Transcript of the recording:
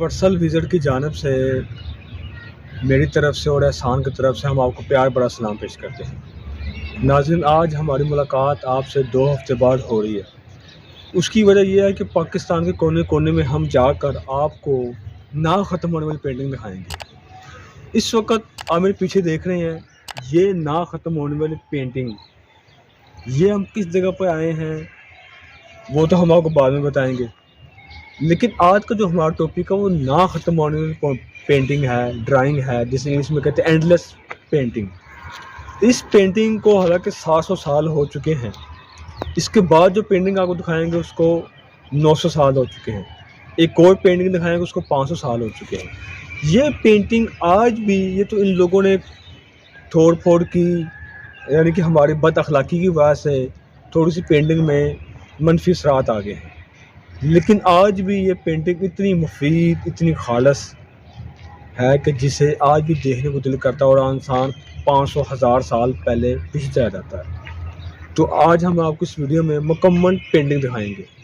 Universal visit की जानिब से मेरी तरफ से और एहसान की तरफ से हम आपको प्यार भरा सलाम पेश करते हैं। नाज़रीन, आज हमारी मुलाकात आपसे 2 हफ़्ते बाद हो रही है। उसकी वजह ये है कि पाकिस्तान के कोने-कोने में हम जाकर आपको ना ख़त्म होने वाली पेंटिंग दिखाएँगे। इस वक़्त आप मेरे पीछे देख रहे हैं, ये ना ख़त्म होने वाली पेंटिंग, ये हम किस जगह पर आए हैं, वो तो हम आपको बाद में बताएँगे। लेकिन आज का जो हमारा टॉपिक है वो ना ख़त्म होने वाली पेंटिंग है, ड्राइंग है, जिसे इंग्लिश में कहते हैं एंडलेस पेंटिंग। इस पेंटिंग को हालाँकि 700 साल हो चुके हैं। इसके बाद जो पेंटिंग आपको दिखाएँगे उसको 900 साल हो चुके हैं। एक और पेंटिंग दिखाएँगे उसको 500 साल हो चुके हैं। ये पेंटिंग आज भी, ये तो इन लोगों ने तोड़-फोड़ की, यानी कि हमारी बदअखलाकी की वजह से थोड़ी-सी पेंटिंग में मनफ़ी असरात आ गए हैं। लेकिन आज भी ये पेंटिंग इतनी मुफ़ीद, इतनी ख़ालस है कि जिसे आज भी देखने को दिल करता है और इंसान 500 हज़ार साल पहले पीछे चला जाता है। तो आज हम आपको इस वीडियो में मुकम्मल पेंटिंग दिखाएँगे।